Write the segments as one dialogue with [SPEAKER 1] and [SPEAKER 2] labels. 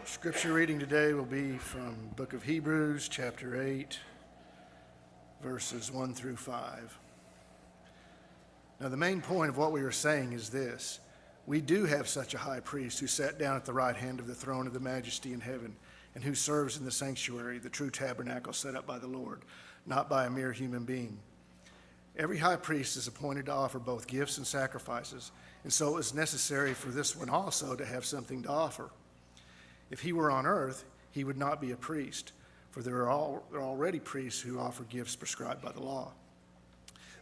[SPEAKER 1] Scripture reading today will be from the book of Hebrews, chapter 8, verses 1 through 5. Now, the main point of what we are saying is this. We do have such a high priest who sat down at the right hand of the throne of the majesty in heaven, and who serves in the sanctuary, the true tabernacle set up by the Lord, not by a mere human being. Every high priest is appointed to offer both gifts and sacrifices, and so it was necessary for this one also to have something to offer. If he were on earth, he would not be a priest, for there are already priests who offer gifts prescribed by the law.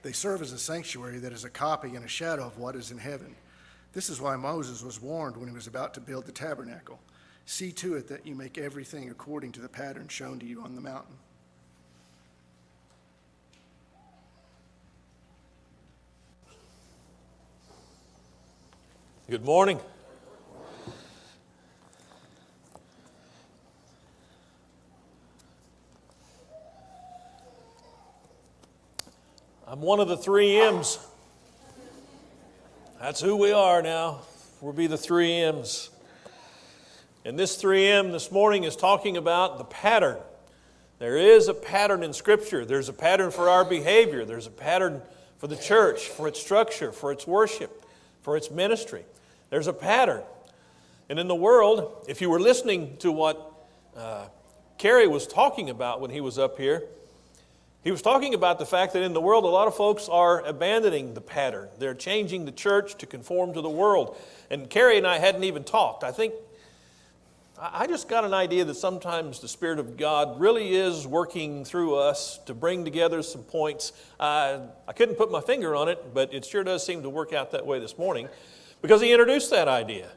[SPEAKER 1] They serve as a sanctuary that is a copy and a shadow of what is in heaven. This is why Moses was warned when he was about to build the tabernacle. See to it that you make everything according to the pattern shown to you on the mountain.
[SPEAKER 2] Good morning. I'm one of the three M's. That's who we are now. We'll be the three M's. And this 3M this morning is talking about the pattern. There is a pattern in Scripture. There's a pattern for our behavior. There's a pattern for the church, for its structure, for its worship, for its ministry. There's a pattern. And in the world, if you were listening to what Kerry was talking about when he was up here, he was talking about the fact that in the world, a lot of folks are abandoning the pattern. They're changing the church to conform to the world. And Kerry and I hadn't even talked. I just got an idea that sometimes the Spirit of God really is working through us to bring together some points. I couldn't put my finger on it, but it sure does seem to work out that way this morning, because he introduced that idea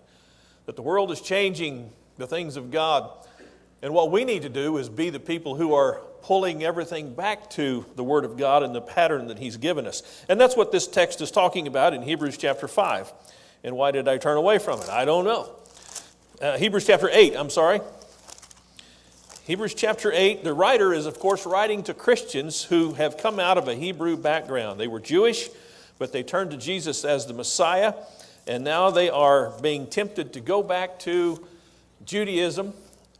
[SPEAKER 2] that the world is changing the things of God. And what we need to do is be the people who are pulling everything back to the Word of God and the pattern that He's given us. And that's what this text is talking about in Hebrews chapter 5. And why did I turn away from it? I don't know. Hebrews chapter 8, Hebrews chapter 8, the writer is, of course, writing to Christians who have come out of a Hebrew background. They were Jewish, but they turned to Jesus as the Messiah, and now they are being tempted to go back to Judaism.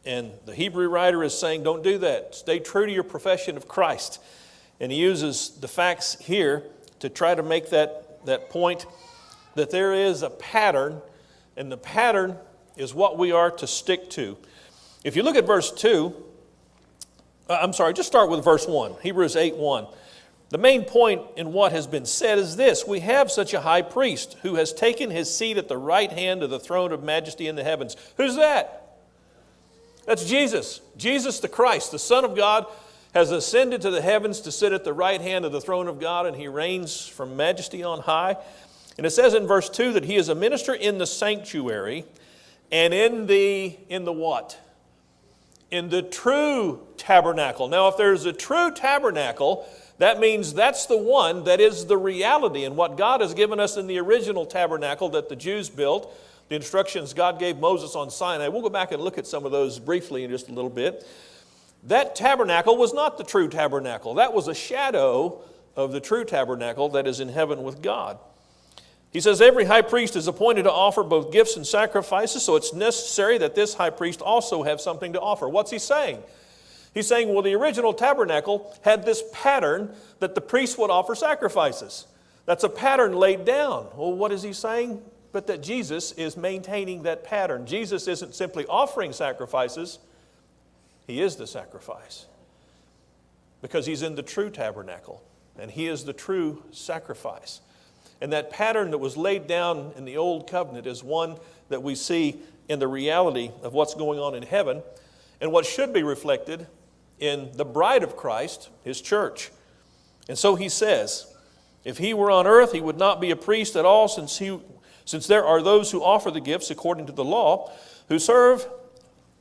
[SPEAKER 2] And the Hebrew writer is saying, don't do that. Stay true to your profession of Christ. And he uses the facts here to try to make that point that there is a pattern, and the pattern is what we are to stick to. If you look at verse 2, just start with verse 1, Hebrews 8:1. The main point in what has been said is this: we have such a high priest who has taken his seat at the right hand of the throne of majesty in the heavens. Who's that? That's Jesus. Jesus the Christ, the Son of God, has ascended to the heavens to sit at the right hand of the throne of God, and He reigns from majesty on high. And it says in verse 2 that He is a minister in the sanctuary and in the what? In the true tabernacle. Now, if there's a true tabernacle, that means that's the one that is the reality. And what God has given us in the original tabernacle that the Jews built, the instructions God gave Moses on Sinai, we'll go back and look at some of those briefly in just a little bit. That tabernacle was not the true tabernacle. That was a shadow of the true tabernacle that is in heaven with God. He says every high priest is appointed to offer both gifts and sacrifices, so it's necessary that this high priest also have something to offer. What's he saying? He's saying, well, the original tabernacle had this pattern that the priest would offer sacrifices. That's a pattern laid down. Well, what is he saying? But that Jesus is maintaining that pattern. Jesus isn't simply offering sacrifices. He is the sacrifice. Because He's in the true tabernacle. And He is the true sacrifice. And that pattern that was laid down in the old covenant is one that we see in the reality of what's going on in heaven and what should be reflected in the bride of Christ, His church. And so he says, if He were on earth, He would not be a priest at all, since there are those who offer the gifts according to the law, who serve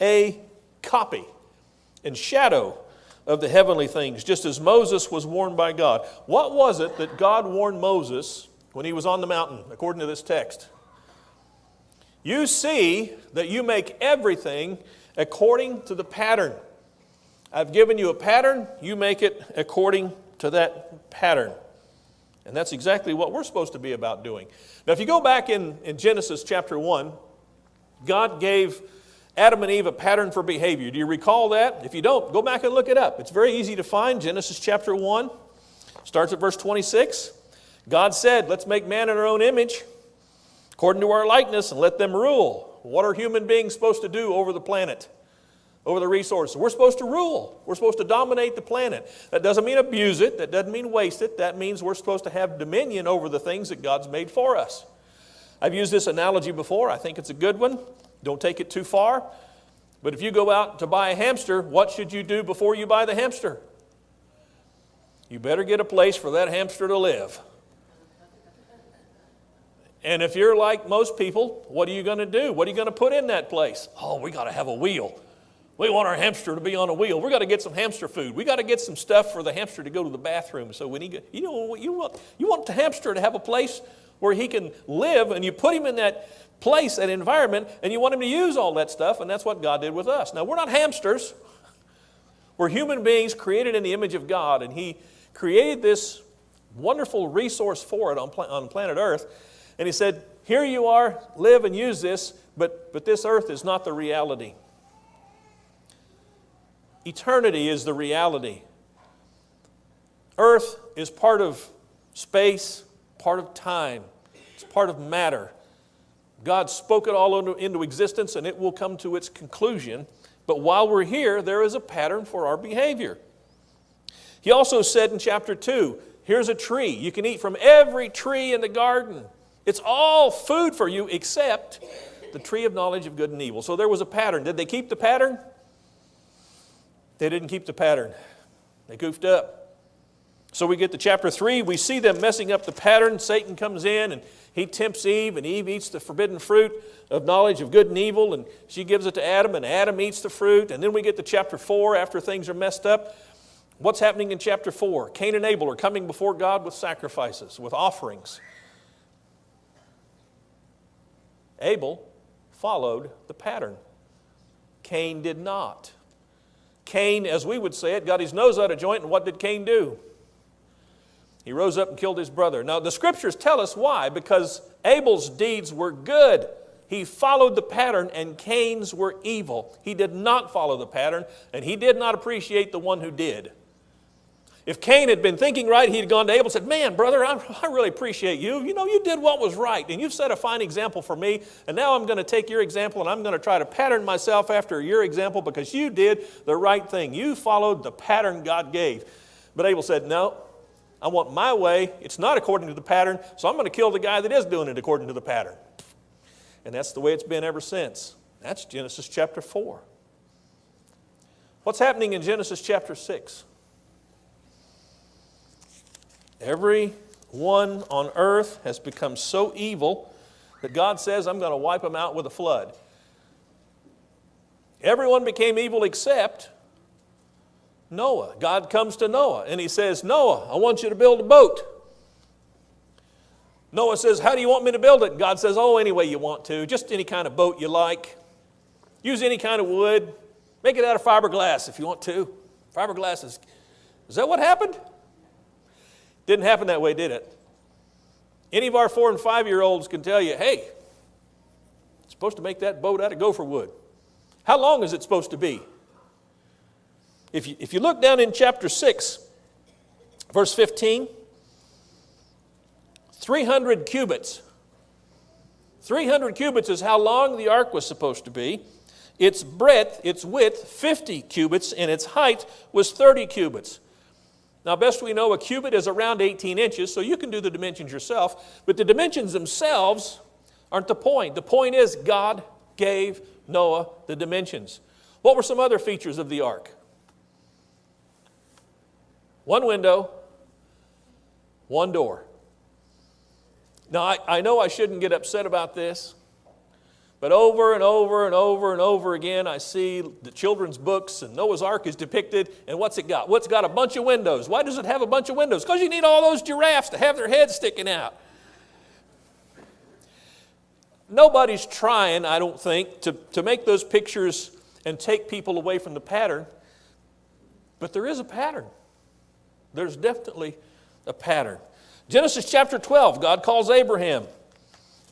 [SPEAKER 2] a copy and shadow of the heavenly things, just as Moses was warned by God. What was it that God warned Moses when he was on the mountain, according to this text? You see that you make everything according to the pattern. I've given you a pattern, you make it according to that pattern. And that's exactly what we're supposed to be about doing. Now, if you go back in Genesis chapter 1, God gave Adam and Eve, a pattern for behavior. Do you recall that? If you don't, go back and look it up. It's very easy to find. Genesis chapter 1 starts at verse 26. God said, let's make man in our own image, according to our likeness, and let them rule. What are human beings supposed to do over the planet, over the resources? We're supposed to rule. We're supposed to dominate the planet. That doesn't mean abuse it. That doesn't mean waste it. That means we're supposed to have dominion over the things that God's made for us. I've used this analogy before. I think it's a good one. Don't take it too far. But if you go out to buy a hamster, what should you do before you buy the hamster? You better get a place for that hamster to live. And if you're like most people, what are you going to do? What are you going to put in that place? Oh, we got to have a wheel. We want our hamster to be on a wheel. We got to get some hamster food. We got to get some stuff for the hamster to go to the bathroom. So when he, you want the hamster to have a place where he can live, and you put him in that place, that environment, and you want him to use all that stuff, and that's what God did with us. Now, we're not hamsters. We're human beings created in the image of God, and He created this wonderful resource for it on planet Earth, and He said, here you are, live and use this, but this earth is not the reality. Eternity is the reality. Earth is part of space, part of time. It's part of matter. God spoke it all into existence, and it will come to its conclusion. But while we're here, there is a pattern for our behavior. He also said in chapter 2, here's a tree. You can eat from every tree in the garden. It's all food for you except the tree of knowledge of good and evil. So there was a pattern. Did they keep the pattern? They didn't keep the pattern. They goofed up. So we get to chapter 3. We see them messing up the pattern. Satan comes in and he tempts Eve, and Eve eats the forbidden fruit of knowledge of good and evil, and she gives it to Adam, and Adam eats the fruit. And then we get to chapter 4 after things are messed up. What's happening in chapter 4? Cain and Abel are coming before God with sacrifices, with offerings. Abel followed the pattern. Cain did not. Cain, as we would say it, got his nose out of joint, and what did Cain do? He rose up and killed his brother. Now, the scriptures tell us why. Because Abel's deeds were good. He followed the pattern, and Cain's were evil. He did not follow the pattern, and he did not appreciate the one who did. If Cain had been thinking right, he'd gone to Abel and said, man, brother, I really appreciate you. You know, you did what was right, and you've set a fine example for me, and now I'm going to take your example, and I'm going to try to pattern myself after your example because you did the right thing. You followed the pattern God gave. But Abel said, no, I want my way. It's not according to the pattern, so I'm going to kill the guy that is doing it according to the pattern. And that's the way it's been ever since. That's Genesis chapter 4. What's happening in Genesis chapter 6? Everyone on earth has become so evil that God says, I'm going to wipe them out with a flood. Everyone became evil except Noah. God comes to Noah and He says, Noah, I want you to build a boat. Noah says, how do you want me to build it? God says, oh, any way you want to. Just any kind of boat you like. Use any kind of wood. Make it out of fiberglass if you want to. Fiberglass is that what happened? Didn't happen that way, did it? Any of our 4- and 5-year-olds can tell you, hey, it's supposed to make that boat out of gopher wood. How long is it supposed to be? If you look down in chapter 6, verse 15, 300 cubits. 300 cubits is how long the ark was supposed to be. Its breadth, its width, 50 cubits, and its height was 30 cubits. Now, best we know, a cubit is around 18 inches, so you can do the dimensions yourself. But the dimensions themselves aren't the point. The point is God gave Noah the dimensions. What were some other features of the ark? One window, one door. Now, I know I shouldn't get upset about this, but over and over and over and over again, I see the children's books and Noah's Ark is depicted, and what's it got? What's got a bunch of windows? Why does it have a bunch of windows? Because you need all those giraffes to have their heads sticking out. Nobody's trying, I don't think, to make those pictures and take people away from the pattern, but there is a pattern. There's definitely a pattern. Genesis chapter 12, God calls Abraham.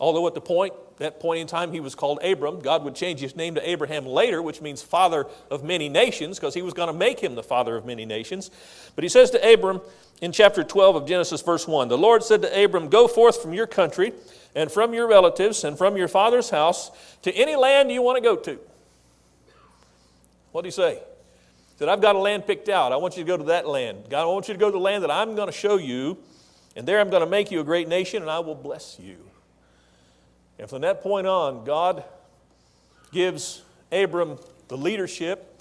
[SPEAKER 2] Although at that point in time he was called Abram. God would change his name to Abraham later, which means father of many nations, because he was going to make him the father of many nations. But he says to Abram in chapter 12 of Genesis, verse 1, the Lord said to Abram, go forth from your country and from your relatives and from your father's house to any land you want to go to. What did he say? He said, I've got a land picked out. I want you to go to that land. God, I want you to go to the land that I'm going to show you, and there I'm going to make you a great nation, and I will bless you. And from that point on, God gives Abram the leadership.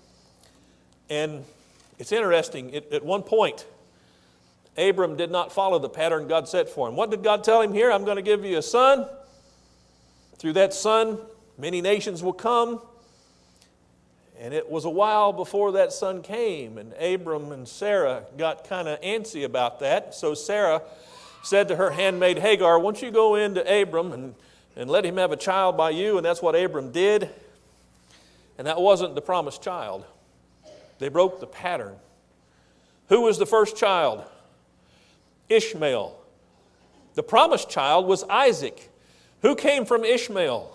[SPEAKER 2] And it's interesting, at one point, Abram did not follow the pattern God set for him. What did God tell him here? I'm going to give you a son. Through that son, many nations will come. And it was a while before that son came, and Abram and Sarah got kind of antsy about that. So Sarah said to her handmaid Hagar, won't you go into Abram and let him have a child by you? And that's what Abram did. And that wasn't the promised child. They broke the pattern. Who was the first child? Ishmael. The promised child was Isaac. Who came from Ishmael?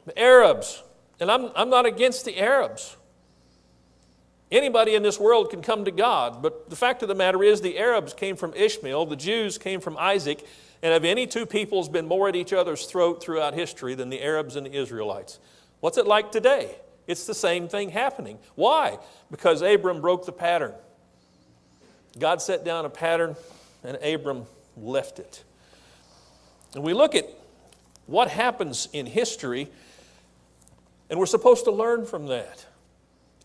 [SPEAKER 2] The Arabs. And I'm not against the Arabs. Anybody in this world can come to God, but the fact of the matter is the Arabs came from Ishmael, the Jews came from Isaac, and have any two peoples been more at each other's throat throughout history than the Arabs and the Israelites? What's it like today? It's the same thing happening. Why? Because Abram broke the pattern. God set down a pattern, and Abram left it. And we look at what happens in history, and we're supposed to learn from that.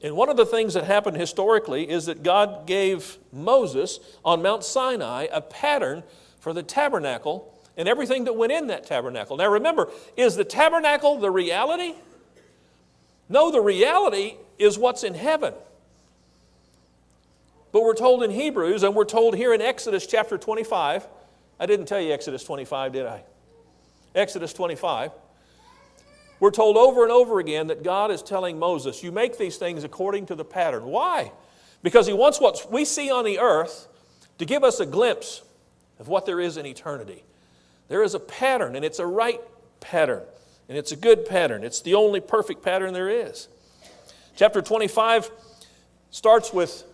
[SPEAKER 2] And one of the things that happened historically is that God gave Moses on Mount Sinai a pattern for the tabernacle and everything that went in that tabernacle. Now remember, is the tabernacle the reality? No, the reality is what's in heaven. But we're told in Hebrews, and we're told here in Exodus chapter 25, I didn't tell you Exodus 25, did I? Exodus 25. We're told over and over again that God is telling Moses, you make these things according to the pattern. Why? Because he wants what we see on the earth to give us a glimpse of what there is in eternity. There is a pattern, and it's a right pattern, and it's a good pattern. It's the only perfect pattern there is. Chapter 25 starts with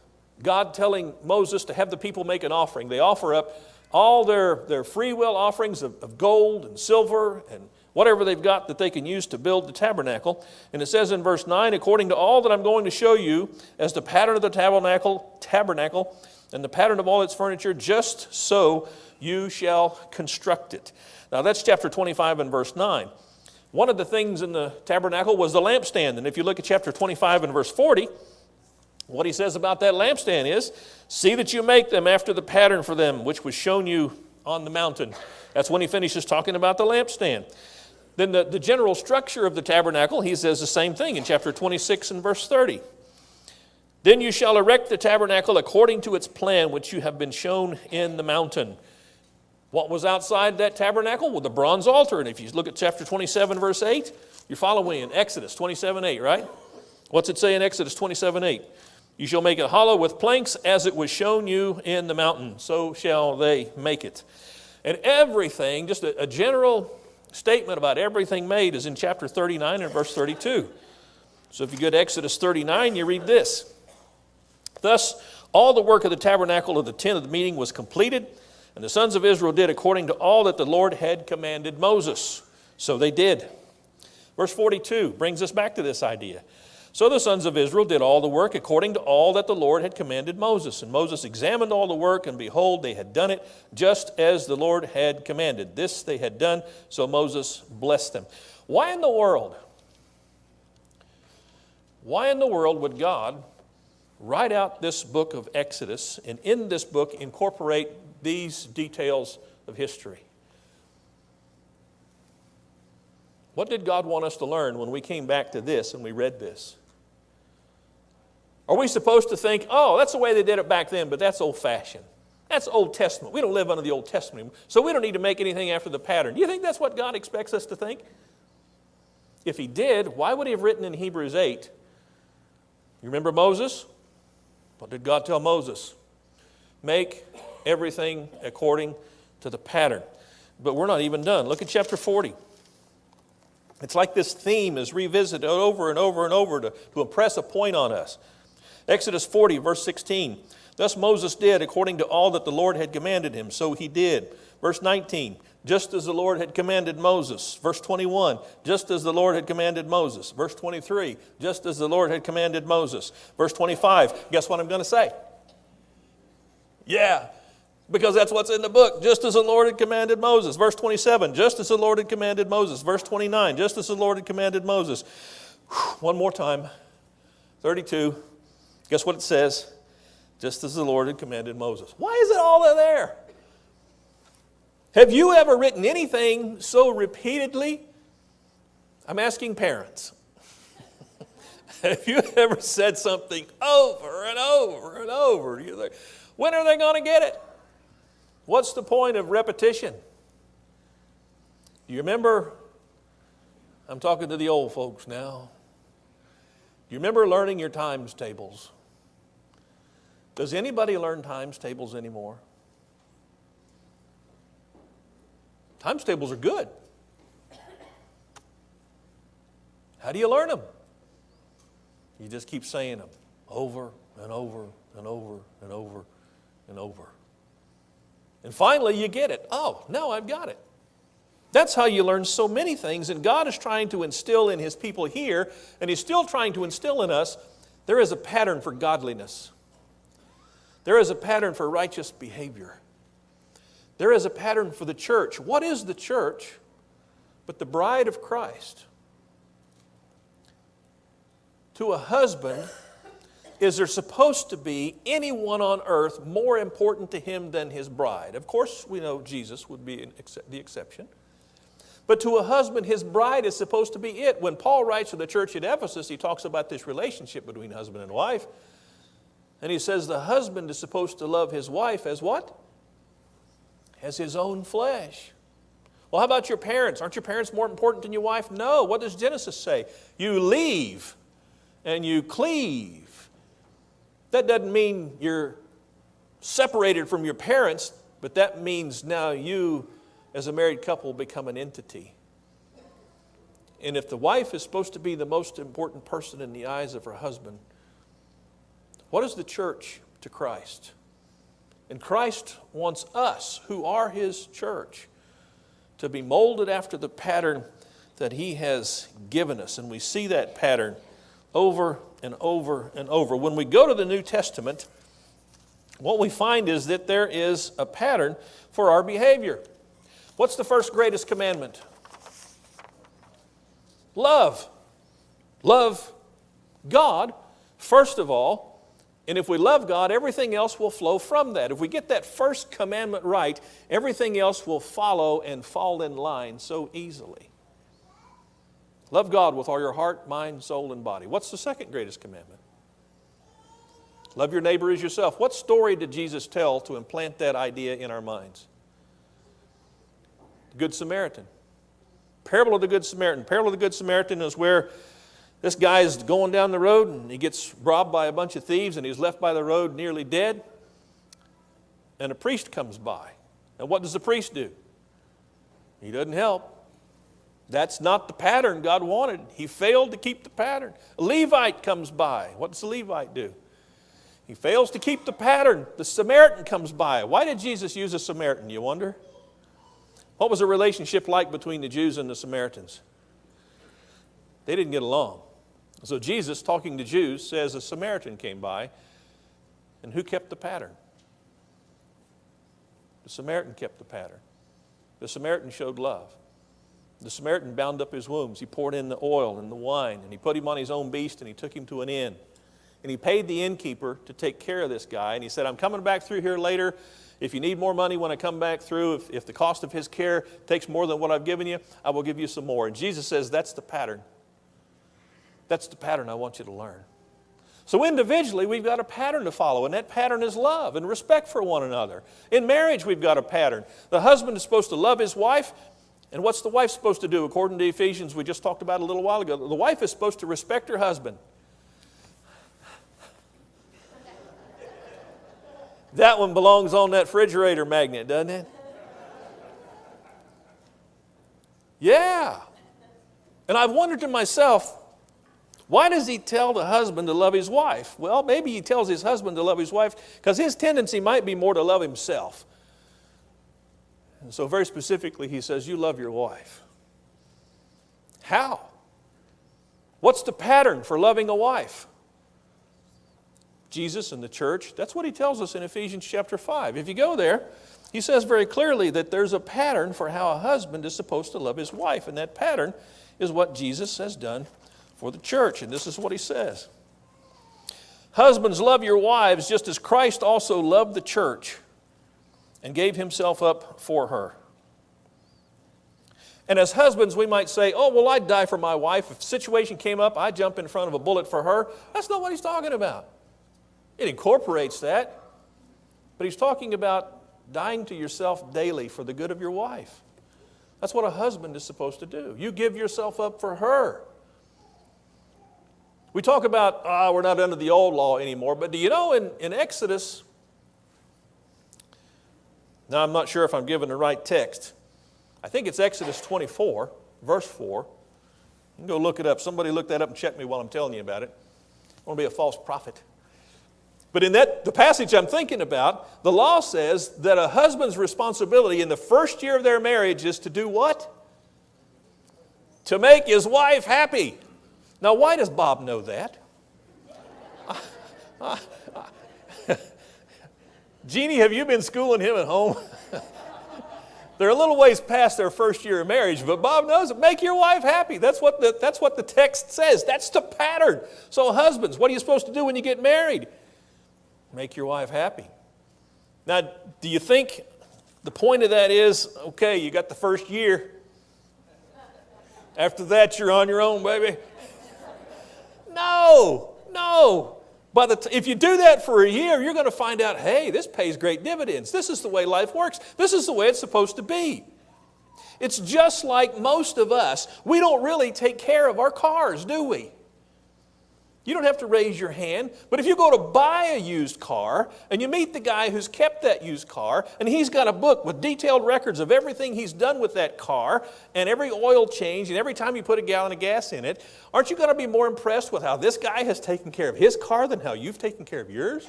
[SPEAKER 2] God telling Moses to have the people make an offering. They offer up all their free will offerings of gold and silver and whatever they've got that they can use to build the tabernacle. And it says in verse 9, according to all that I'm going to show you as the pattern of the tabernacle and the pattern of all its furniture, just so you shall construct it. Now that's chapter 25 and verse 9. One of the things in the tabernacle was the lampstand. And if you look at chapter 25 and verse 40, what he says about that lampstand is, see that you make them after the pattern for them, which was shown you on the mountain. That's when he finishes talking about the lampstand. Then the general structure of the tabernacle, he says the same thing in chapter 26 and verse 30. Then you shall erect the tabernacle according to its plan, which you have been shown in the mountain. What was outside that tabernacle? Well, the bronze altar. And if you look at chapter 27, verse 8, you're following in Exodus 27, 8, right? What's it say in Exodus 27, 8? You shall make it hollow with planks as it was shown you in the mountain. So shall they make it. And everything, just a general statement about everything made is in chapter 39 and verse 32. So if you go to Exodus 39, you read this. Thus, all the work of the tabernacle of the tent of the meeting was completed, and the sons of Israel did according to all that the Lord had commanded Moses. So they did. Verse 42 brings us back to this idea. So the sons of Israel did all the work according to all that the Lord had commanded Moses. And Moses examined all the work, and behold, they had done it just as the Lord had commanded. This they had done, so Moses blessed them. Why in the world would God write out this book of Exodus and in this book incorporate these details of history? What did God want us to learn when we came back to this and we read this? Are we supposed to think, oh, that's the way they did it back then, but that's old-fashioned. That's Old Testament. We don't live under the Old Testament anymore, so we don't need to make anything after the pattern. Do you think that's what God expects us to think? If he did, why would he have written in Hebrews 8? You remember Moses? What did God tell Moses? Make everything according to the pattern. But we're not even done. Look at chapter 40. It's like this theme is revisited over and over and over to impress a point on us. Exodus 40, verse 16. Thus Moses did according to all that the Lord had commanded him, so he did. Verse 19, just as the Lord had commanded Moses. Verse 21, just as the Lord had commanded Moses. Verse 23, just as the Lord had commanded Moses. Verse 25, guess what I'm going to say? Yeah, because that's what's in the book. Just as the Lord had commanded Moses. Verse 27, just as the Lord had commanded Moses. Verse 29, just as the Lord had commanded Moses. One more time. 32, guess what it says? Just as the Lord had commanded Moses. Why is it all there? Have you ever written anything so repeatedly? I'm asking parents. Have you ever said something over and over and over? You're like, when are they going to get it? What's the point of repetition? Do you remember? I'm talking to the old folks now. Do you remember learning your times tables? Does anybody learn times tables anymore? Times tables are good. How do you learn them? You just keep saying them over and over and over and over and over. And finally you get it. Oh, now I've got it. That's how you learn so many things. And God is trying to instill in His people here, and He's still trying to instill in us, there is a pattern for godliness. There is a pattern for righteous behavior. There is a pattern for the church. What is the church but the bride of Christ? To a husband, is there supposed to be anyone on earth more important to him than his bride? Of course, we know Jesus would be the exception. But to a husband, his bride is supposed to be it. When Paul writes to the church at Ephesus, he talks about this relationship between husband and wife. And he says the husband is supposed to love his wife as what? As his own flesh. Well, how about your parents? Aren't your parents more important than your wife? No. What does Genesis say? You leave and you cleave. That doesn't mean you're separated from your parents, but that means now you, as a married couple, become an entity. And if the wife is supposed to be the most important person in the eyes of her husband, what is the church to Christ? And Christ wants us, who are His church, to be molded after the pattern that He has given us. And we see that pattern over and over and over. When we go to the New Testament, what we find is that there is a pattern for our behavior. What's the first greatest commandment? Love. Love God, first of all. And if we love God, everything else will flow from that. If we get that first commandment right, everything else will follow and fall in line so easily. Love God with all your heart, mind, soul, and body. What's the second greatest commandment? Love your neighbor as yourself. What story did Jesus tell to implant that idea in our minds? The Good Samaritan. Parable of the Good Samaritan. Parable of the Good Samaritan is where this guy is going down the road and he gets robbed by a bunch of thieves and he's left by the road nearly dead. And a priest comes by. Now what does the priest do? He doesn't help. That's not the pattern God wanted. He failed to keep the pattern. A Levite comes by. What does the Levite do? He fails to keep the pattern. The Samaritan comes by. Why did Jesus use a Samaritan, you wonder? What was the relationship like between the Jews and the Samaritans? They didn't get along. So Jesus, talking to Jews, says a Samaritan came by. And who kept the pattern? The Samaritan kept the pattern. The Samaritan showed love. The Samaritan bound up his wounds. He poured in the oil and the wine, and he put him on his own beast, and he took him to an inn. And he paid the innkeeper to take care of this guy. And he said, I'm coming back through here later. If you need more money when I come back through, if the cost of his care takes more than what I've given you, I will give you some more. And Jesus says, that's the pattern. That's the pattern I want you to learn. So individually, we've got a pattern to follow, and that pattern is love and respect for one another. In marriage, we've got a pattern. The husband is supposed to love his wife, and what's the wife supposed to do? According to Ephesians, we just talked about a little while ago, the wife is supposed to respect her husband. That one belongs on that refrigerator magnet, doesn't it? Yeah. And I've wondered to myself, why does he tell the husband to love his wife? Well, maybe he tells his husband to love his wife because his tendency might be more to love himself. And so very specifically, he says, you love your wife. How? What's the pattern for loving a wife? Jesus and the church, that's what he tells us in Ephesians chapter 5. If you go there, he says very clearly that there's a pattern for how a husband is supposed to love his wife, and that pattern is what Jesus has done for the church, and this is what he says. Husbands, love your wives just as Christ also loved the church and gave himself up for her. And as husbands, we might say, oh, well, I'd die for my wife. If a situation came up, I'd jump in front of a bullet for her. That's not what he's talking about. It incorporates that, but he's talking about dying to yourself daily for the good of your wife. That's what a husband is supposed to do. You give yourself up for her. We talk about, we're not under the old law anymore, but do you know in Exodus, now I'm not sure if I'm giving the right text. I think it's Exodus 24, verse 4. You can go look it up. Somebody look that up and check me while I'm telling you about it. I want to be a false prophet. But in the passage I'm thinking about, the law says that a husband's responsibility in the first year of their marriage is to do what? To make his wife happy. Now, why does Bob know that? Jeannie, have you been schooling him at home? They're a little ways past their first year of marriage, but Bob knows it. Make your wife happy. That's what the text says. That's the pattern. So husbands, what are you supposed to do when you get married? Make your wife happy. Now, do you think the point of that is, okay, you got the first year. After that, you're on your own, baby? No. If you do that for a year, you're going to find out, hey, this pays great dividends. This is the way life works. This is the way it's supposed to be. It's just like most of us. We don't really take care of our cars, do we? You don't have to raise your hand, but if you go to buy a used car and you meet the guy who's kept that used car and he's got a book with detailed records of everything he's done with that car and every oil change and every time you put a gallon of gas in it, aren't you going to be more impressed with how this guy has taken care of his car than how you've taken care of yours?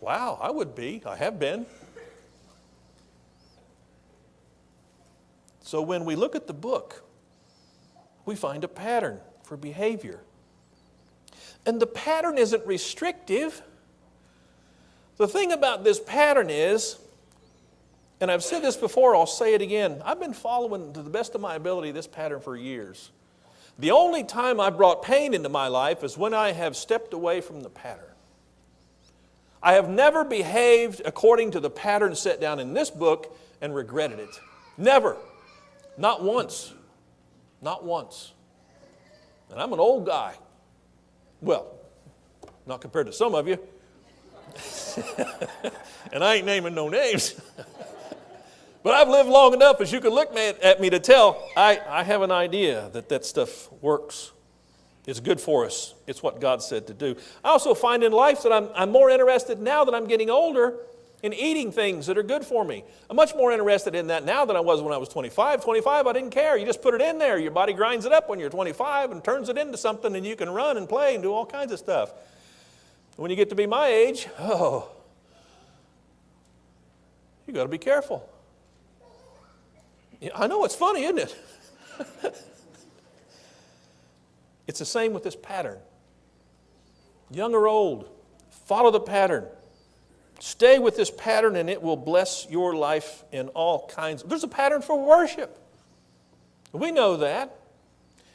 [SPEAKER 2] Wow, I would be. I have been. So when we look at the book, we find a pattern for behavior. And the pattern isn't restrictive. The thing about this pattern is, and I've said this before, I'll say it again, I've been following to the best of my ability this pattern for years. The only time I brought pain into my life is when I have stepped away from the pattern. I have never behaved according to the pattern set down in this book and regretted it. Never. Not once. Not once. And I'm an old guy. Well, not compared to some of you. And I ain't naming no names. But I've lived long enough, as you can look at me to tell, I have an idea that stuff works. It's good for us. It's what God said to do. I also find in life that I'm more interested now that I'm getting older in eating things that are good for me. I'm much more interested in that now than I was when I was 25. 25, I didn't care. You just put it in there. Your body grinds it up when you're 25 and turns it into something, and you can run and play and do all kinds of stuff. When you get to be my age, you got to be careful. I know it's funny, isn't it? It's the same with this pattern. Young or old, follow the pattern. Stay with this pattern and it will bless your life in all kinds. There's a pattern for worship. We know that.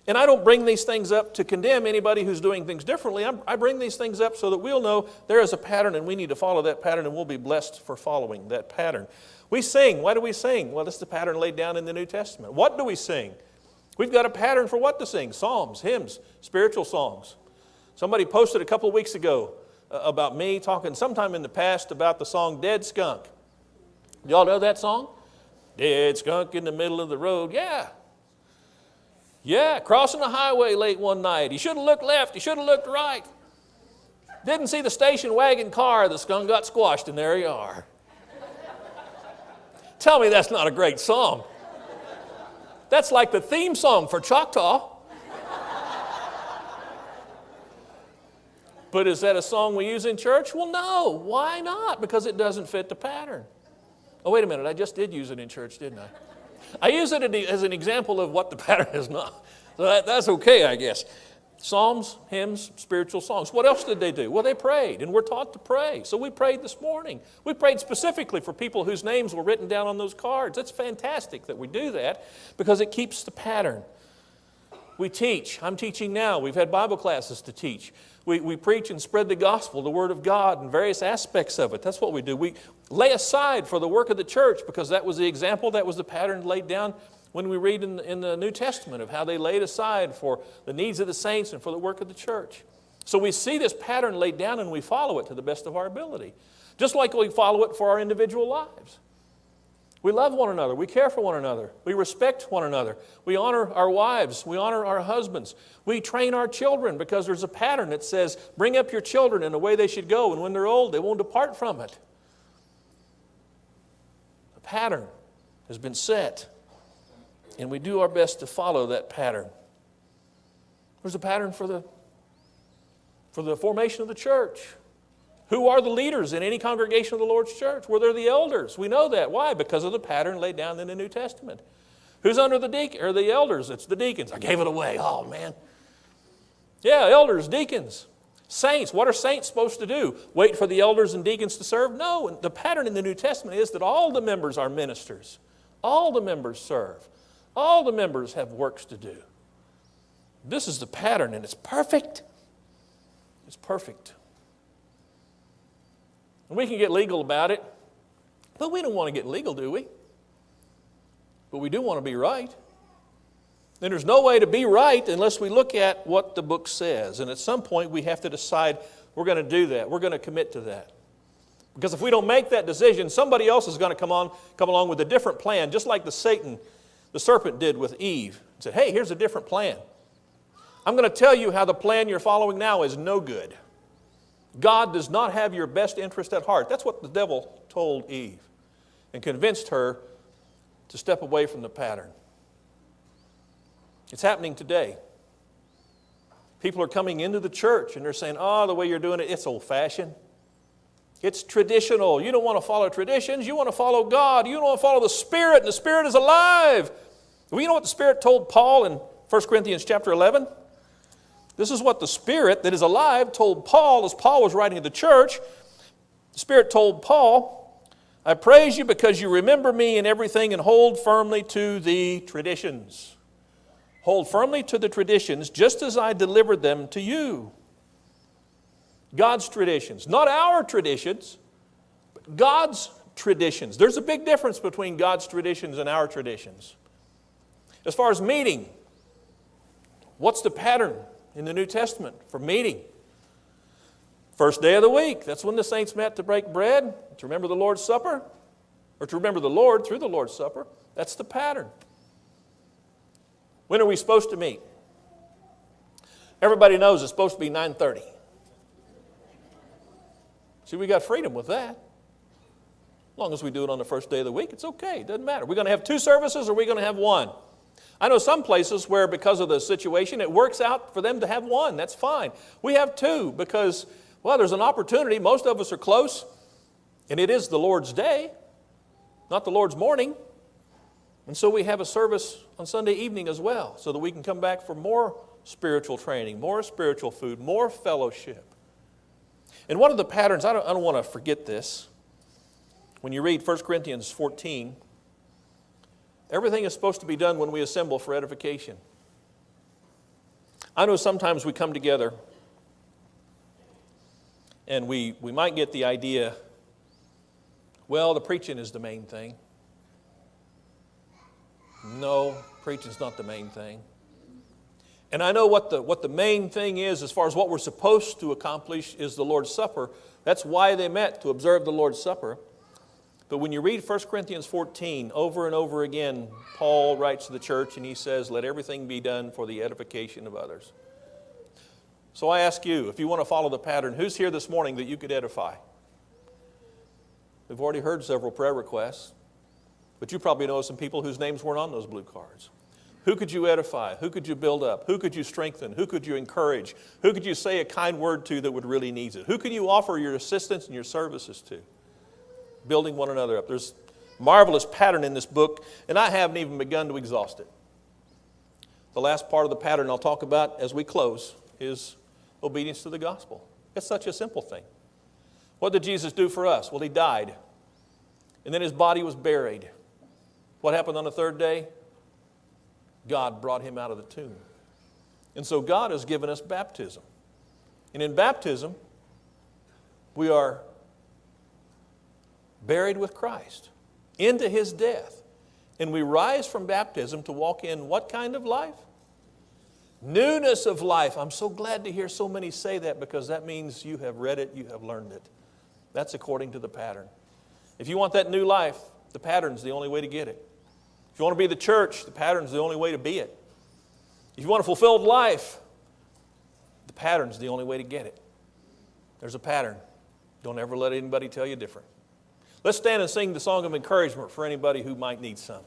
[SPEAKER 2] And I don't bring these things up to condemn anybody who's doing things differently. I bring these things up so that we'll know there is a pattern and we need to follow that pattern, and we'll be blessed for following that pattern. We sing. Why do we sing? Well, this is the pattern laid down in the New Testament. What do we sing? We've got a pattern for what to sing. Psalms, hymns, spiritual songs. Somebody posted a couple of weeks ago about me talking sometime in the past about the song Dead Skunk. Y'all know that song? Dead skunk in the middle of the road. Yeah, crossing the highway late one night. He should have looked left. He should have looked right. Didn't see the station wagon car. The skunk got squashed, and there you are. Tell me that's not a great song. That's like the theme song for Choctaw. But is that a song we use in church? Well, no. Why not? Because it doesn't fit the pattern. Oh, wait a minute. I just did use it in church, didn't I? I use it as an example of what the pattern is not. So that's okay, I guess. Psalms, hymns, spiritual songs. What else did they do? Well, they prayed, and we're taught to pray. So we prayed this morning. We prayed specifically for people whose names were written down on those cards. It's fantastic that we do that because it keeps the pattern. We teach. I'm teaching now. We've had Bible classes to teach. We preach and spread the gospel, the Word of God, and various aspects of it. That's what we do. We lay aside for the work of the church because that was the example, that was the pattern laid down when we read in the New Testament of how they laid aside for the needs of the saints and for the work of the church. So we see this pattern laid down and we follow it to the best of our ability, just like we follow it for our individual lives. We love one another. We care for one another. We respect one another. We honor our wives. We honor our husbands. We train our children because there's a pattern that says, bring up your children in the way they should go, and when they're old, they won't depart from it. The pattern has been set, and we do our best to follow that pattern. There's a pattern for the formation of the church. Who are the leaders in any congregation of the Lord's church? Well, they're the elders. We know that. Why? Because of the pattern laid down in the New Testament. Who's under the elders? It's the deacons. I gave it away. Oh, man. Yeah, elders, deacons. Saints. What are saints supposed to do? Wait for the elders and deacons to serve? No. The pattern in the New Testament is that all the members are ministers. All the members serve. All the members have works to do. This is the pattern, and it's perfect. It's perfect. And we can get legal about it, but we don't want to get legal, do we? But we do want to be right. And there's no way to be right unless we look at what the book says. And at some point we have to decide we're going to do that. We're going to commit to that. Because if we don't make that decision, somebody else is going to come along with a different plan, just like the serpent did with Eve. He said, hey, here's a different plan. I'm going to tell you how the plan you're following now is no good. God does not have your best interest at heart. That's what the devil told Eve and convinced her to step away from the pattern. It's happening today. People are coming into the church and they're saying, oh, the way you're doing it, it's old-fashioned. It's traditional. You don't want to follow traditions. You want to follow God. You don't want to follow the Spirit, and the Spirit is alive. Well, you know what the Spirit told Paul in 1 Corinthians chapter 11? This is what the Spirit that is alive told Paul as Paul was writing to the church. The Spirit told Paul, I praise you because you remember me in everything and hold firmly to the traditions. Hold firmly to the traditions just as I delivered them to you. God's traditions, not our traditions, but God's traditions. There's a big difference between God's traditions and our traditions. As far as meeting, what's the pattern in the New Testament for meeting? First day of the week, that's when the saints met to break bread, to remember the Lord's Supper, or to remember the Lord through the Lord's Supper. That's the pattern. When are we supposed to meet? Everybody knows it's supposed to be 9:30. See, we got freedom with that. As long as we do it on the first day of the week, it's okay. It doesn't matter. We're going to have 2 services or we're going to have 1. I know some places where because of the situation, it works out for them to have 1. That's fine. We have 2 because, well, there's an opportunity. Most of us are close, and it is the Lord's day, not the Lord's morning. And so we have a service on Sunday evening as well so that we can come back for more spiritual training, more spiritual food, more fellowship. And one of the patterns, I don't want to forget this. When you read 1 Corinthians 14, everything is supposed to be done when we assemble for edification. I know sometimes we come together and we might get the idea, well, the preaching is the main thing. No, preaching's not the main thing. And I know what the main thing is as far as what we're supposed to accomplish is the Lord's Supper. That's why they met, to observe the Lord's Supper. But when you read 1 Corinthians 14, over and over again, Paul writes to the church and he says, let everything be done for the edification of others. So I ask you, if you want to follow the pattern, who's here this morning that you could edify? We've already heard several prayer requests, but you probably know some people whose names weren't on those blue cards. Who could you edify? Who could you build up? Who could you strengthen? Who could you encourage? Who could you say a kind word to that would really need it? Who can you offer your assistance and your services to? Building one another up. There's a marvelous pattern in this book, and I haven't even begun to exhaust it. The last part of the pattern I'll talk about as we close is obedience to the gospel. It's such a simple thing. What did Jesus do for us? Well, he died, and then his body was buried. What happened on the third day? God brought him out of the tomb. And so God has given us baptism. And in baptism, we are buried with Christ into his death. And we rise from baptism to walk in what kind of life? Newness of life. I'm so glad to hear so many say that, because that means you have read it, you have learned it. That's according to the pattern. If you want that new life, the pattern's the only way to get it. If you want to be the church, the pattern's the only way to be it. If you want a fulfilled life, the pattern's the only way to get it. There's a pattern. Don't ever let anybody tell you different. Let's stand and sing the song of encouragement for anybody who might need some.